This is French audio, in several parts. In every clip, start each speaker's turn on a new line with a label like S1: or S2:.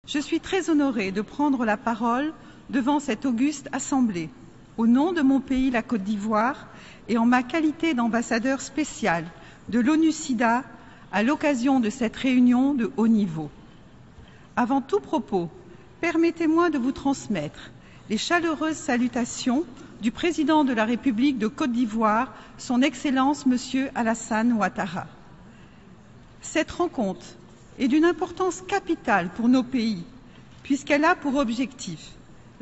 S1: Je suis très honorée de prendre la parole devant cette auguste assemblée, au nom de mon pays, la Côte d'Ivoire, et en ma qualité d'ambassadeur spécial de l'ONU-SIDA à l'occasion de cette réunion de haut niveau. Avant tout propos, permettez-moi de vous transmettre les chaleureuses salutations du président de la République de Côte d'Ivoire, son Excellence M. Alassane Ouattara. Cette rencontre est d'une importance capitale pour nos pays, puisqu'elle a pour objectif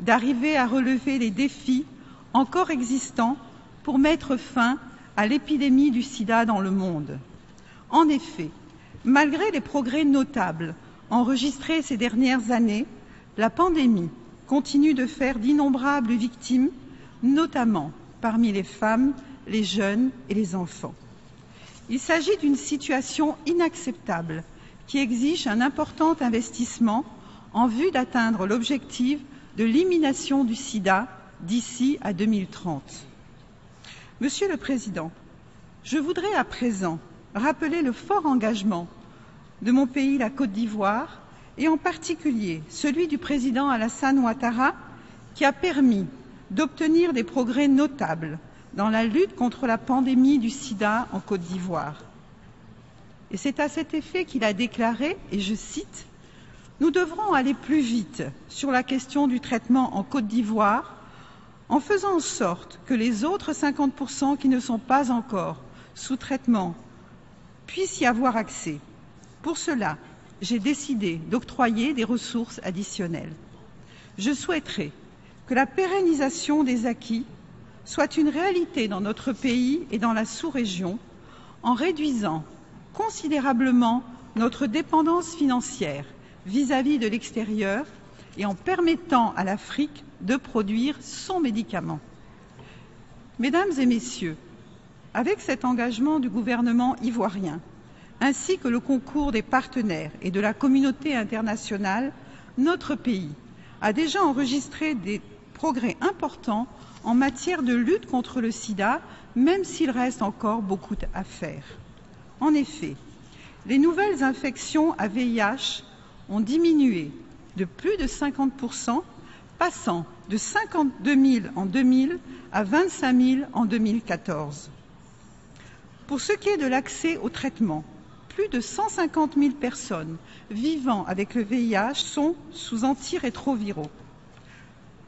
S1: d'arriver à relever les défis encore existants pour mettre fin à l'épidémie du sida dans le monde. En effet, malgré les progrès notables enregistrés ces dernières années, la pandémie continue de faire d'innombrables victimes, notamment parmi les femmes, les jeunes et les enfants. Il s'agit d'une situation inacceptable qui exige un important investissement en vue d'atteindre l'objectif de l'élimination du sida d'ici à 2030. Monsieur le Président, je voudrais à présent rappeler le fort engagement de mon pays, la Côte d'Ivoire, et en particulier celui du président Alassane Ouattara, qui a permis d'obtenir des progrès notables dans la lutte contre la pandémie du sida en Côte d'Ivoire. Et c'est à cet effet qu'il a déclaré, et je cite, « Nous devrons aller plus vite sur la question du traitement en Côte d'Ivoire en faisant en sorte que les autres 50% qui ne sont pas encore sous traitement puissent y avoir accès. Pour cela, j'ai décidé d'octroyer des ressources additionnelles. Je souhaiterais que la pérennisation des acquis soit une réalité dans notre pays et dans la sous-région en réduisant considérablement notre dépendance financière vis-à-vis de l'extérieur et en permettant à l'Afrique de produire son médicament. Mesdames et messieurs, avec cet engagement du gouvernement ivoirien, ainsi que le concours des partenaires et de la communauté internationale, notre pays a déjà enregistré des progrès importants en matière de lutte contre le sida, même s'il reste encore beaucoup à faire. En effet, les nouvelles infections à VIH ont diminué de plus de 50%, passant de 52 000 en 2000 à 25 000 en 2014. Pour ce qui est de l'accès au traitement, plus de 150 000 personnes vivant avec le VIH sont sous antirétroviraux.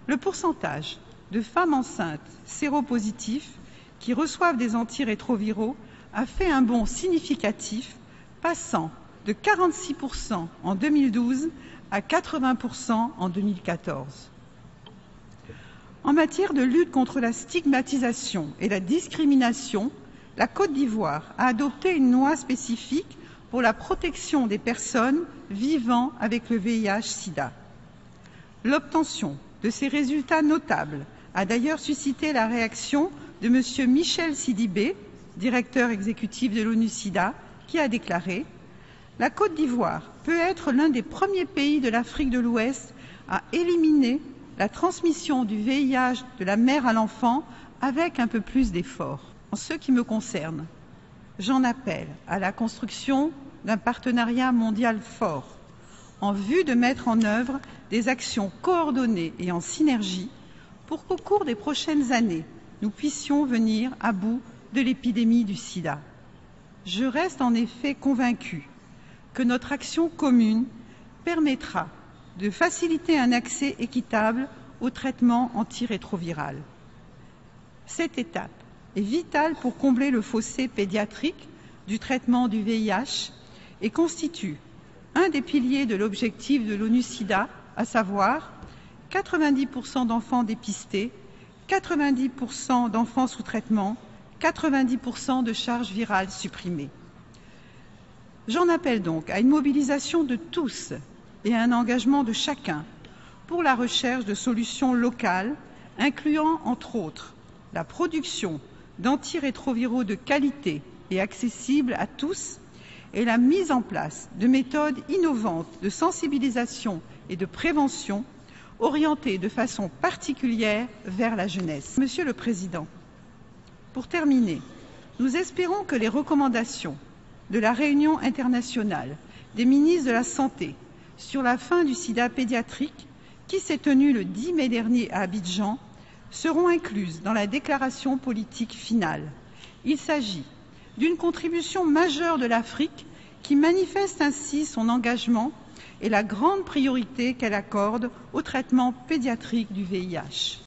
S1: Le pourcentage de femmes enceintes séropositifs qui reçoivent des antirétroviraux a fait un bond significatif, passant de 46% en 2012 à 80% en 2014. En matière de lutte contre la stigmatisation et la discrimination, la Côte d'Ivoire a adopté une loi spécifique pour la protection des personnes vivant avec le VIH-Sida. L'obtention de ces résultats notables a d'ailleurs suscité la réaction de M. Michel Sidibé, directeur exécutif de l'ONU-SIDA, qui a déclaré « La Côte d'Ivoire peut être l'un des premiers pays de l'Afrique de l'Ouest à éliminer la transmission du VIH de la mère à l'enfant avec un peu plus d'efforts. » En ce qui me concerne, j'en appelle à la construction d'un partenariat mondial fort en vue de mettre en œuvre des actions coordonnées et en synergie pour qu'au cours des prochaines années, nous puissions venir à bout de l'épidémie du sida. Je reste en effet convaincue que notre action commune permettra de faciliter un accès équitable au traitement antirétroviral. Cette étape est vitale pour combler le fossé pédiatrique du traitement du VIH et constitue un des piliers de l'objectif de l'ONU-SIDA, à savoir 90% d'enfants dépistés, 90% d'enfants sous traitement, 90% de charges virales supprimées. J'en appelle donc à une mobilisation de tous et à un engagement de chacun pour la recherche de solutions locales, incluant entre autres la production d'antirétroviraux de qualité et accessibles à tous et la mise en place de méthodes innovantes de sensibilisation et de prévention orientées de façon particulière vers la jeunesse. Monsieur le Président, pour terminer, nous espérons que les recommandations de la réunion internationale des ministres de la Santé sur la fin du sida pédiatrique, qui s'est tenue le 10 mai dernier à Abidjan, seront incluses dans la déclaration politique finale. Il s'agit d'une contribution majeure de l'Afrique qui manifeste ainsi son engagement et la grande priorité qu'elle accorde au traitement pédiatrique du VIH.